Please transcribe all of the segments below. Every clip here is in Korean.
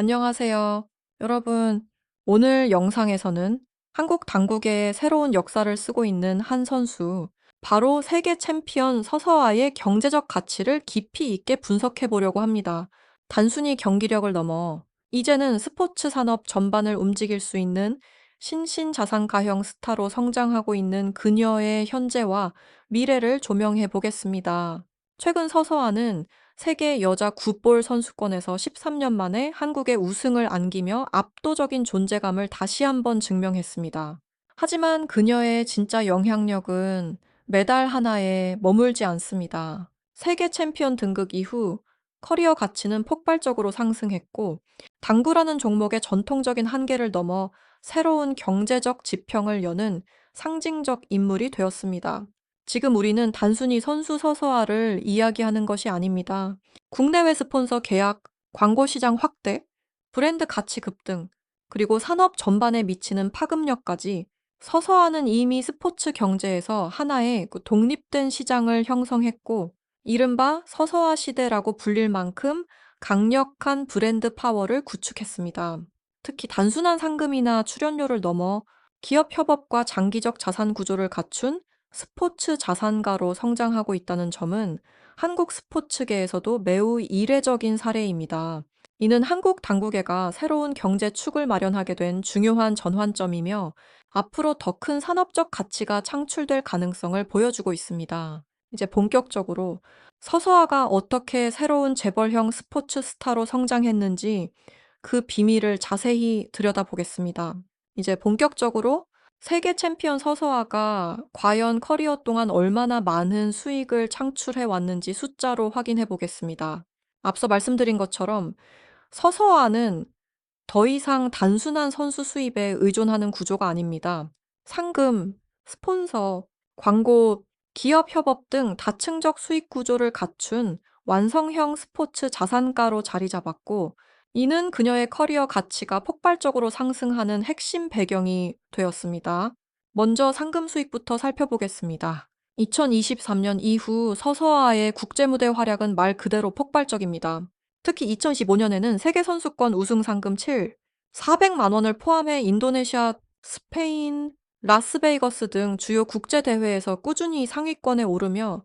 안녕하세요. 여러분, 오늘 영상에서는 한국 당국의 새로운 역사를 쓰고 있는 한 선수, 바로 세계 챔피언 서서아의 경제적 가치를 깊이 있게 분석해 보려고 합니다. 단순히 경기력을 넘어 이제는 스포츠 산업 전반을 움직일 수 있는 신신자산가형 스타로 성장하고 있는 그녀의 현재와 미래를 조명해 보겠습니다. 최근 서서아는 세계 여자 굿볼 선수권에서 13년 만에 한국의 우승을 안기며 압도적인 존재감을 다시 한번 증명했습니다. 하지만 그녀의 진짜 영향력은 메달 하나에 머물지 않습니다. 세계 챔피언 등극 이후 커리어 가치는 폭발적으로 상승했고, 당구라는 종목의 전통적인 한계를 넘어 새로운 경제적 지평을 여는 상징적 인물이 되었습니다. 지금 우리는 단순히 선수 서서아를 이야기하는 것이 아닙니다. 국내외 스폰서 계약, 광고 시장 확대, 브랜드 가치 급등, 그리고 산업 전반에 미치는 파급력까지 서서아는 이미 스포츠 경제에서 하나의 독립된 시장을 형성했고, 이른바 서서아 시대라고 불릴 만큼 강력한 브랜드 파워를 구축했습니다. 특히 단순한 상금이나 출연료를 넘어 기업 협업과 장기적 자산 구조를 갖춘 스포츠 자산가로 성장하고 있다는 점은 한국 스포츠계에서도 매우 이례적인 사례입니다. 이는 한국 당국회가 새로운 경제 축을 마련하게 된 중요한 전환점이며 앞으로 더 큰 산업적 가치가 창출될 가능성을 보여주고 있습니다. 이제 본격적으로 서서아가 어떻게 새로운 재벌형 스포츠 스타로 성장했는지 그 비밀을 자세히 들여다보겠습니다. 이제 본격적으로 세계 챔피언 서서아가 과연 커리어 동안 얼마나 많은 수익을 창출해 왔는지 숫자로 확인해 보겠습니다. 앞서 말씀드린 것처럼 서서아는 더 이상 단순한 선수 수입에 의존하는 구조가 아닙니다. 상금, 스폰서, 광고, 기업 협업 등 다층적 수익 구조를 갖춘 완성형 스포츠 자산가로 자리 잡았고, 이는 그녀의 커리어 가치가 폭발적으로 상승하는 핵심 배경이 되었습니다. 먼저 상금 수익부터 살펴보겠습니다. 2023년 이후 서서아의 국제무대 활약은 말 그대로 폭발적입니다. 특히 2015년에는 세계선수권 우승 상금 400만 원을 포함해 인도네시아, 스페인, 라스베이거스 등 주요 국제대회에서 꾸준히 상위권에 오르며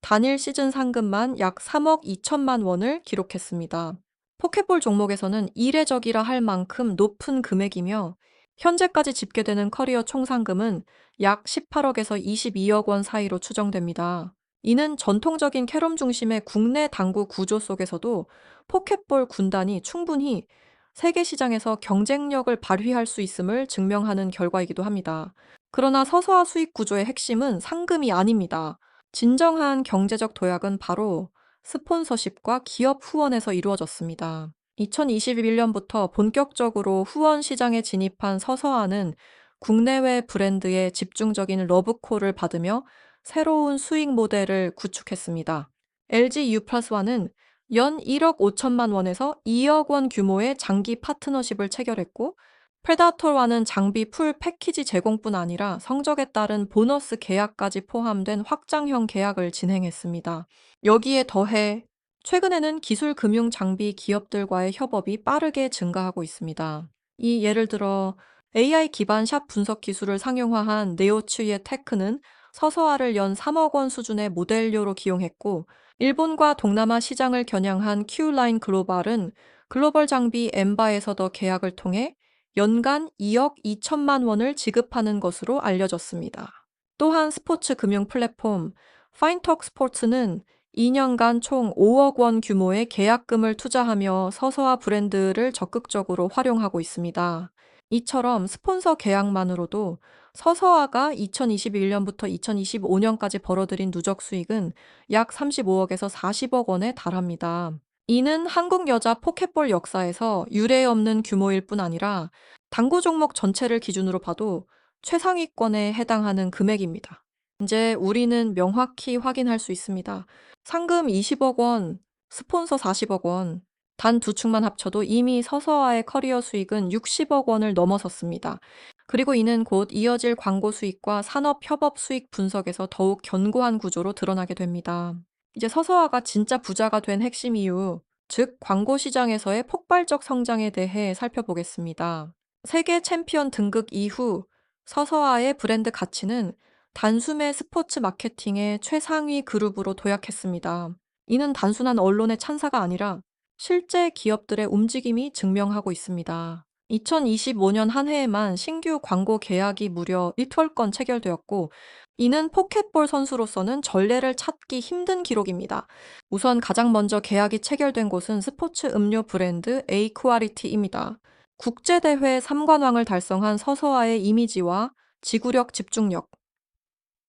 단일 시즌 상금만 약 3억 2천만 원을 기록했습니다. 포켓볼 종목에서는 이례적이라 할 만큼 높은 금액이며 현재까지 집계되는 커리어 총 상금은 약 18억에서 22억 원 사이로 추정됩니다. 이는 전통적인 캐럼 중심의 국내 당구 구조 속에서도 포켓볼 군단이 충분히 세계 시장에서 경쟁력을 발휘할 수 있음을 증명하는 결과이기도 합니다. 그러나 서서화 수익 구조의 핵심은 상금이 아닙니다. 진정한 경제적 도약은 바로 스폰서십과 기업 후원에서 이루어졌습니다. 2021년부터 본격적으로 후원 시장에 진입한 서서아는 국내외 브랜드의 집중적인 러브콜을 받으며 새로운 수익 모델을 구축했습니다. LG U+1은 연 1억 5천만 원에서 2억 원 규모의 장기 파트너십을 체결했고, 프레다토와는 장비 풀 패키지 제공뿐 아니라 성적에 따른 보너스 계약까지 포함된 확장형 계약을 진행했습니다. 여기에 더해 최근에는 기술 금융 장비 기업들과의 협업이 빠르게 증가하고 있습니다. 이 예를 들어 AI 기반 샵 분석 기술을 상용화한 네오츠의 테크는 서서아를 연 3억 원 수준의 모델료로 기용했고, 일본과 동남아 시장을 겨냥한 큐라인 글로벌은 글로벌 장비 엠바에서 더 계약을 통해 연간 2억 2천만 원을 지급하는 것으로 알려졌습니다. 또한 스포츠 금융 플랫폼 파인턱 스포츠는 2년간 총 5억 원 규모의 계약금을 투자하며 서서아 브랜드를 적극적으로 활용하고 있습니다. 이처럼 스폰서 계약만으로도 서서아가 2021년부터 2025년까지 벌어들인 누적 수익은 약 35억에서 40억 원에 달합니다. 이는 한국 여자 포켓볼 역사에서 유례 없는 규모일 뿐 아니라 당구 종목 전체를 기준으로 봐도 최상위권에 해당하는 금액입니다. 이제 우리는 명확히 확인할 수 있습니다. 상금 20억 원, 스폰서 40억 원, 단 두 축만 합쳐도 이미 서서아의 커리어 수익은 60억 원을 넘어섰습니다. 그리고 이는 곧 이어질 광고 수익과 산업 협업 수익 분석에서 더욱 견고한 구조로 드러나게 됩니다. 이제 서서아가 진짜 부자가 된 핵심 이유, 즉 광고 시장에서의 폭발적 성장에 대해 살펴보겠습니다. 세계 챔피언 등극 이후 서서아의 브랜드 가치는 단숨에 스포츠 마케팅의 최상위 그룹으로 도약했습니다. 이는 단순한 언론의 찬사가 아니라 실제 기업들의 움직임이 증명하고 있습니다. 2025년 한 해에만 신규 광고 계약이 무려 1월 건 체결되었고, 이는 포켓볼 선수로서는 전례를 찾기 힘든 기록입니다. 우선 가장 먼저 계약이 체결된 곳은 스포츠 음료 브랜드 에이쿠아리티입니다. 국제대회 3관왕을 달성한 서서아의 이미지와 지구력 집중력,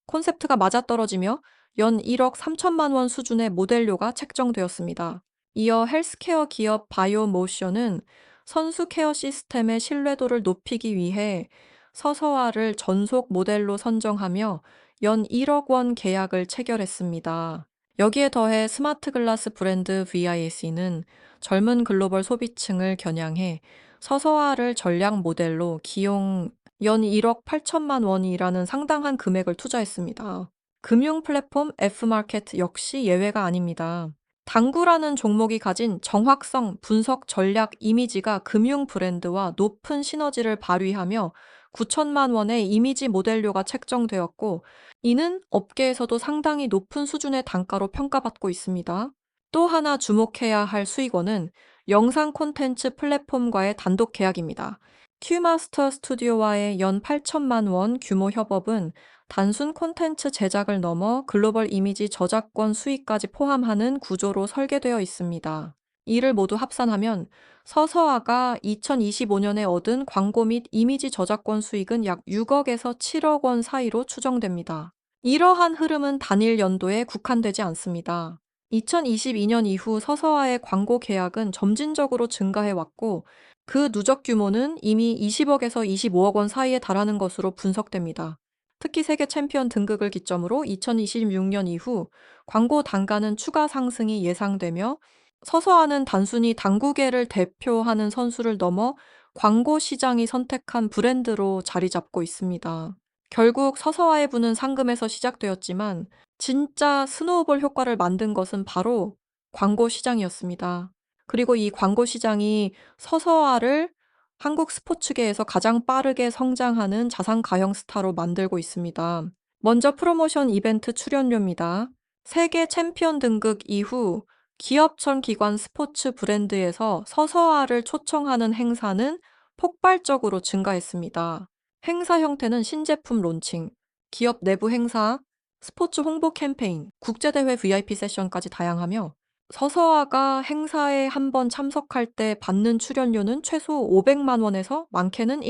콘셉트가 맞아떨어지며 연 1억 3천만 원 수준의 모델료가 책정되었습니다. 이어 헬스케어 기업 바이오모션은 선수 케어 시스템의 신뢰도를 높이기 위해 서서아를 전속 모델로 선정하며 연 1억 원 계약을 체결했습니다. 여기에 더해 스마트 글라스 브랜드 VIS는 젊은 글로벌 소비층을 겨냥해 서서아를 전략 모델로 기용 연 1억 8천만 원이라는 상당한 금액을 투자했습니다. 금융 플랫폼 F마켓 역시 예외가 아닙니다. 당구라는 종목이 가진 정확성, 분석, 전략, 이미지가 금융 브랜드와 높은 시너지를 발휘하며 9천만 원의 이미지 모델료가 책정되었고, 이는 업계에서도 상당히 높은 수준의 단가로 평가받고 있습니다. 또 하나 주목해야 할 수익원은 영상 콘텐츠 플랫폼과의 단독 계약입니다. 큐마스터 스튜디오와의 연 8천만 원 규모 협업은 단순 콘텐츠 제작을 넘어 글로벌 이미지 저작권 수익까지 포함하는 구조로 설계되어 있습니다. 이를 모두 합산하면 서서아가 2025년에 얻은 광고 및 이미지 저작권 수익은 약 6억에서 7억 원 사이로 추정됩니다. 이러한 흐름은 단일 연도에 국한되지 않습니다. 2022년 이후 서서아의 광고 계약은 점진적으로 증가해 왔고, 그 누적 규모는 이미 20억에서 25억 원 사이에 달하는 것으로 분석됩니다. 특히 세계 챔피언 등극을 기점으로 2026년 이후 광고 단가는 추가 상승이 예상되며, 서서아는 단순히 당구계를 대표하는 선수를 넘어 광고 시장이 선택한 브랜드로 자리 잡고 있습니다. 결국 서서아의 부는 상금에서 시작되었지만 진짜 스노우볼 효과를 만든 것은 바로 광고 시장이었습니다. 그리고 이 광고 시장이 서서아를 한국 스포츠계에서 가장 빠르게 성장하는 자산 가형 스타로 만들고 있습니다. 먼저 프로모션 이벤트 출연료입니다. 세계 챔피언 등극 이후 기업 전 기관 스포츠 브랜드에서 서서아를 초청하는 행사는 폭발적으로 증가했습니다. 행사 형태는 신제품 론칭, 기업 내부 행사, 스포츠 홍보 캠페인, 국제대회 VIP 세션까지 다양하며, 서서아가 행사에 한 번 참석할 때 받는 출연료는 최소 500만 원에서 많게는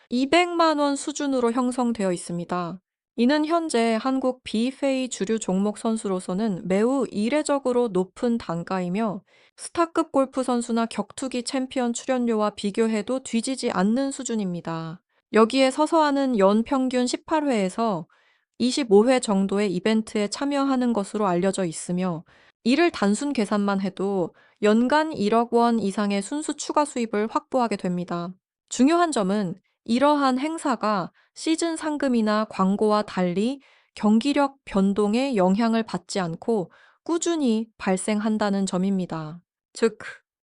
200만 원 수준으로 형성되어 있습니다. 이는 현재 한국 비페이 주류 종목 선수로서는 매우 이례적으로 높은 단가이며, 스타급 골프 선수나 격투기 챔피언 출연료와 비교해도 뒤지지 않는 수준입니다. 여기에 서서아는 연 평균 18회에서 25회 정도의 이벤트에 참여하는 것으로 알려져 있으며, 이를 단순 계산만 해도 연간 1억 원 이상의 순수 추가 수입을 확보하게 됩니다. 중요한 점은 이러한 행사가 시즌 상금이나 광고와 달리 경기력 변동에 영향을 받지 않고 꾸준히 발생한다는 점입니다. 즉,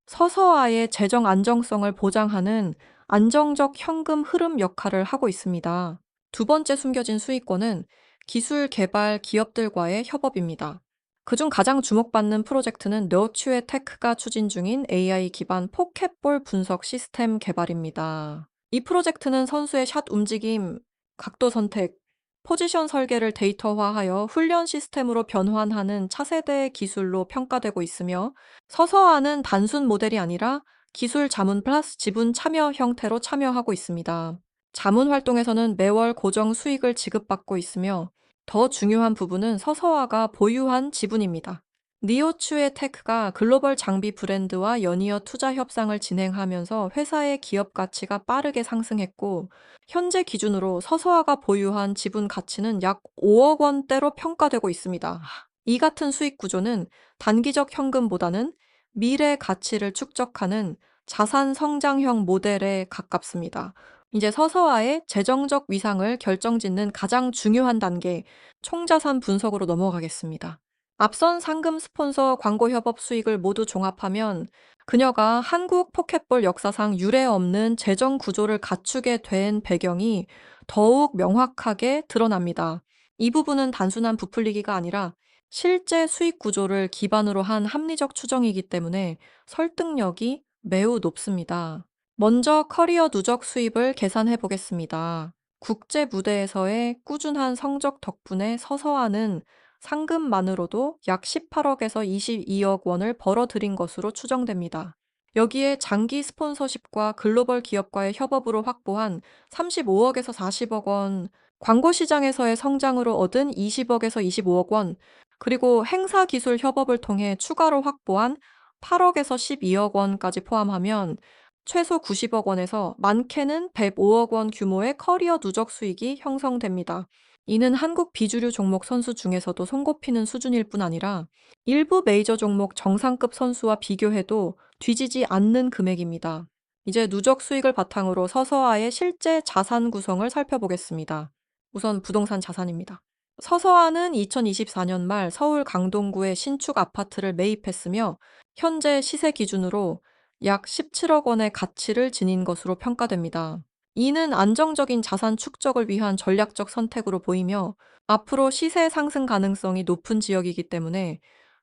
서서아의 재정 안정성을 보장하는 안정적 현금 흐름 역할을 하고 있습니다. 두 번째 숨겨진 수익권은 기술 개발 기업들과의 협업입니다. 그중 가장 주목받는 프로젝트는 너튜의 테크가 추진 중인 AI 기반 포켓볼 분석 시스템 개발입니다. 이 프로젝트는 선수의 샷 움직임, 각도 선택, 포지션 설계를 데이터화하여 훈련 시스템으로 변환하는 차세대 기술로 평가되고 있으며, 서서아는 단순 모델이 아니라 기술 자문 플러스 지분 참여 형태로 참여하고 있습니다. 자문 활동에서는 매월 고정 수익을 지급받고 있으며, 더 중요한 부분은 서서아가 보유한 지분입니다. 니오추의 테크가 글로벌 장비 브랜드와 연이어 투자 협상을 진행하면서 회사의 기업 가치가 빠르게 상승했고, 현재 기준으로 서서아가 보유한 지분 가치는 약 5억 원대로 평가되고 있습니다. 이 같은 수익 구조는 단기적 현금보다는 미래 가치를 축적하는 자산 성장형 모델에 가깝습니다. 이제 서서아의 재정적 위상을 결정짓는 가장 중요한 단계, 총자산 분석으로 넘어가겠습니다. 앞선 상금 스폰서 광고 협업 수익을 모두 종합하면 그녀가 한국 포켓볼 역사상 유례 없는 재정 구조를 갖추게 된 배경이 더욱 명확하게 드러납니다. 이 부분은 단순한 부풀리기가 아니라 실제 수익 구조를 기반으로 한 합리적 추정이기 때문에 설득력이 매우 높습니다. 먼저 커리어 누적 수입을 계산해 보겠습니다. 국제 무대에서의 꾸준한 성적 덕분에 서서하는 상금만으로도 약 18억에서 22억 원을 벌어들인 것으로 추정됩니다. 여기에 장기 스폰서십과 글로벌 기업과의 협업으로 확보한 35억에서 40억 원, 광고 시장에서의 성장으로 얻은 20억에서 25억 원, 그리고 행사 기술 협업을 통해 추가로 확보한 8억에서 12억 원까지 포함하면 최소 90억 원에서 많게는 105억 원 규모의 커리어 누적 수익이 형성됩니다. 이는 한국 비주류 종목 선수 중에서도 손꼽히는 수준일 뿐 아니라 일부 메이저 종목 정상급 선수와 비교해도 뒤지지 않는 금액입니다. 이제 누적 수익을 바탕으로 서서아의 실제 자산 구성을 살펴보겠습니다. 우선 부동산 자산입니다. 서서아는 2024년 말 서울 강동구의 신축 아파트를 매입했으며 현재 시세 기준으로 약 17억 원의 가치를 지닌 것으로 평가됩니다. 이는 안정적인 자산 축적을 위한 전략적 선택으로 보이며 앞으로 시세 상승 가능성이 높은 지역이기 때문에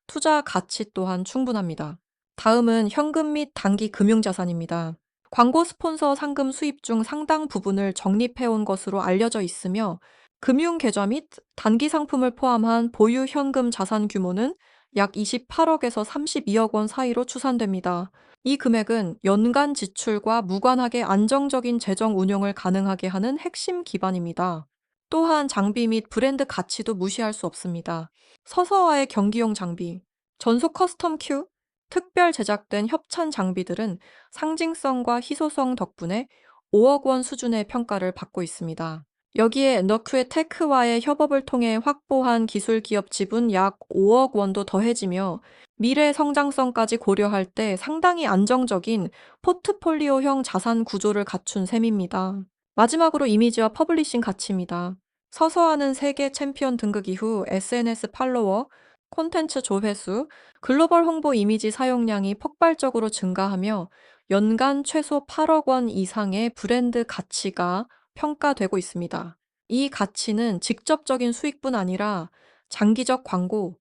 투자 가치 또한 충분합니다. 다음은 현금 및 단기 금융자산입니다. 광고 스폰서 상금 수입 중 상당 부분을 적립해온 것으로 알려져 있으며 금융계좌 및 단기 상품을 포함한 보유 현금 자산 규모는 약 28억에서 32억 원 사이로 추산됩니다. 이 금액은 연간 지출과 무관하게 안정적인 재정 운용을 가능하게 하는 핵심 기반입니다. 또한 장비 및 브랜드 가치도 무시할 수 없습니다. 서서와의 경기용 장비, 전속 커스텀 큐, 특별 제작된 협찬 장비들은 상징성과 희소성 덕분에 5억 원 수준의 평가를 받고 있습니다. 여기에 너큐의 테크와의 협업을 통해 확보한 기술 기업 지분 약 5억 원도 더해지며 미래 성장성까지 고려할 때 상당히 안정적인 포트폴리오형 자산 구조를 갖춘 셈입니다. 마지막으로 이미지와 퍼블리싱 가치입니다. 서서하는 세계 챔피언 등극 이후 SNS 팔로워, 콘텐츠 조회수, 글로벌 홍보 이미지 사용량이 폭발적으로 증가하며 연간 최소 8억 원 이상의 브랜드 가치가 평가되고 있습니다. 이 가치는 직접적인 수익뿐 아니라 장기적 광고,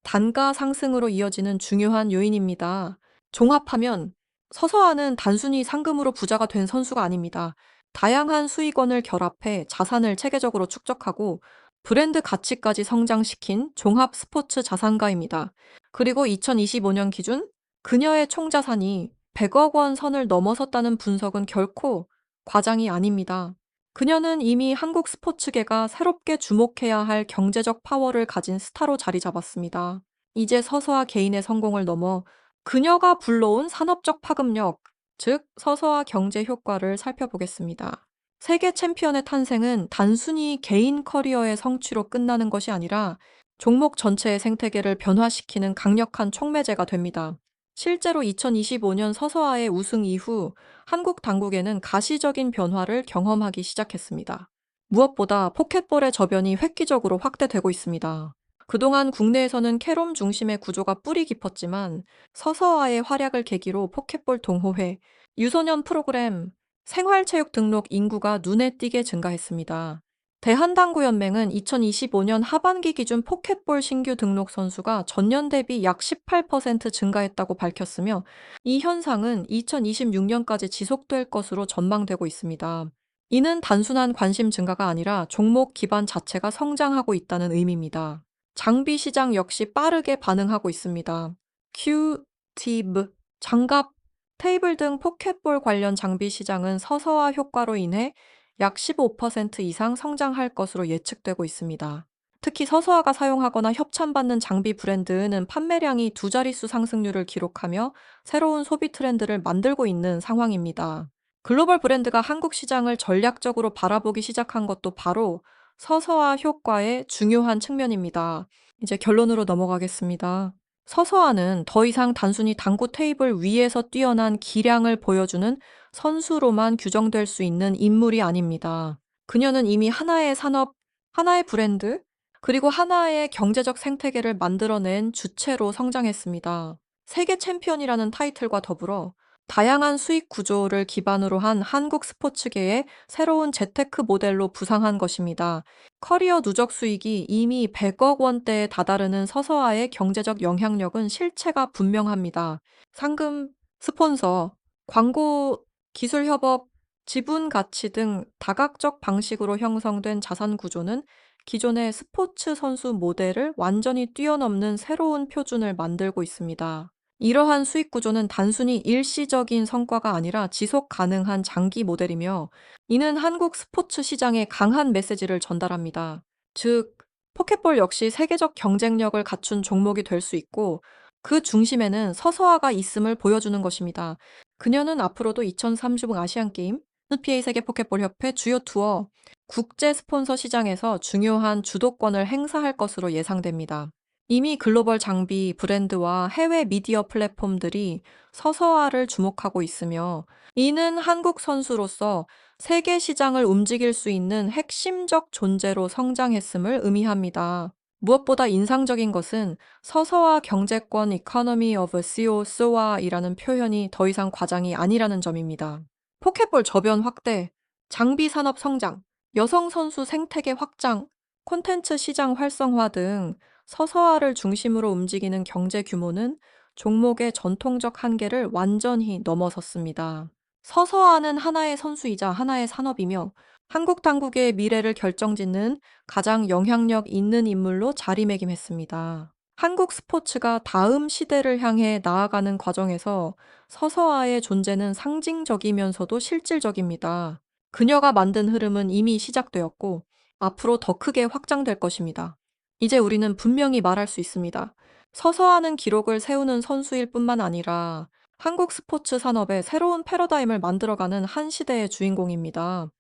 단가 상승으로 이어지는 중요한 요인입니다. 종합하면 서서하는 단순히 상금으로 부자가 된 선수가 아닙니다. 다양한 수익원을 결합해 자산을 체계적으로 축적하고 브랜드 가치까지 성장시킨 종합 스포츠 자산가입니다. 그리고 2025년 기준 그녀의 총자산이 100억 원 선을 넘어섰다는 분석은 결코 과장이 아닙니다. 그녀는 이미 한국 스포츠계가 새롭게 주목해야 할 경제적 파워를 가진 스타로 자리 잡았습니다. 이제 서서와 개인의 성공을 넘어 그녀가 불러온 산업적 파급력, 즉 서서와 경제 효과를 살펴보겠습니다. 세계 챔피언의 탄생은 단순히 개인 커리어의 성취로 끝나는 것이 아니라 종목 전체의 생태계를 변화시키는 강력한 촉매제가 됩니다. 실제로 2025년 서서아의 우승 이후 한국 당국에는 가시적인 변화를 경험하기 시작했습니다. 무엇보다 포켓볼의 저변이 획기적으로 확대되고 있습니다. 그동안 국내에서는 캐롬 중심의 구조가 뿌리 깊었지만 서서아의 활약을 계기로 포켓볼 동호회, 유소년 프로그램, 생활체육 등록 인구가 눈에 띄게 증가했습니다. 대한당구연맹은 2025년 하반기 기준 포켓볼 신규 등록 선수가 전년 대비 약 18% 증가했다고 밝혔으며 이 현상은 2026년까지 지속될 것으로 전망되고 있습니다. 이는 단순한 관심 증가가 아니라 종목 기반 자체가 성장하고 있다는 의미입니다. 장비 시장 역시 빠르게 반응하고 있습니다. 큐, 티브, 장갑, 테이블 등 포켓볼 관련 장비 시장은 서서화 효과로 인해 약 15% 이상 성장할 것으로 예측되고 있습니다. 특히 서서화가 사용하거나 협찬받는 장비 브랜드는 판매량이 두 자릿수 상승률을 기록하며 새로운 소비 트렌드를 만들고 있는 상황입니다. 글로벌 브랜드가 한국 시장을 전략적으로 바라보기 시작한 것도 바로 서서화 효과의 중요한 측면입니다. 이제 결론으로 넘어가겠습니다. 서서화는 더 이상 단순히 당구 테이블 위에서 뛰어난 기량을 보여주는 선수로만 규정될 수 있는 인물이 아닙니다. 그녀는 이미 하나의 산업, 하나의 브랜드, 그리고 하나의 경제적 생태계를 만들어낸 주체로 성장했습니다. 세계 챔피언이라는 타이틀과 더불어 다양한 수익 구조를 기반으로 한 한국 스포츠계의 새로운 재테크 모델로 부상한 것입니다. 커리어 누적 수익이 이미 100억 원대에 다다르는 서서아의 경제적 영향력은 실체가 분명합니다. 상금, 스폰서, 광고, 기술 협업, 지분 가치 등 다각적 방식으로 형성된 자산 구조는 기존의 스포츠 선수 모델을 완전히 뛰어넘는 새로운 표준을 만들고 있습니다. 이러한 수익 구조는 단순히 일시적인 성과가 아니라 지속 가능한 장기 모델이며, 이는 한국 스포츠 시장에 강한 메시지를 전달합니다. 즉, 포켓볼 역시 세계적 경쟁력을 갖춘 종목이 될 수 있고, 그 중심에는 서서화가 있음을 보여주는 것입니다. 그녀는 앞으로도 2030 아시안게임, NPA 세계 포켓볼 협회 주요 투어, 국제 스폰서 시장에서 중요한 주도권을 행사할 것으로 예상됩니다. 이미 글로벌 장비, 브랜드와 해외 미디어 플랫폼들이 서서화를 주목하고 있으며, 이는 한국 선수로서 세계 시장을 움직일 수 있는 핵심적 존재로 성장했음을 의미합니다. 무엇보다 인상적인 것은 서서화 경제권 Economy of SOA이라는 표현이 더 이상 과장이 아니라는 점입니다. 포켓볼 저변 확대, 장비 산업 성장, 여성 선수 생태계 확장, 콘텐츠 시장 활성화 등 서서화를 중심으로 움직이는 경제 규모는 종목의 전통적 한계를 완전히 넘어섰습니다. 서서화는 하나의 선수이자 하나의 산업이며, 한국 당국의 미래를 결정짓는 가장 영향력 있는 인물로 자리매김했습니다. 한국 스포츠가 다음 시대를 향해 나아가는 과정에서 서서화의 존재는 상징적이면서도 실질적입니다. 그녀가 만든 흐름은 이미 시작되었고, 앞으로 더 크게 확장될 것입니다. 이제 우리는 분명히 말할 수 있습니다. 서서하는 기록을 세우는 선수일 뿐만 아니라 한국 스포츠 산업의 새로운 패러다임을 만들어가는 한 시대의 주인공입니다.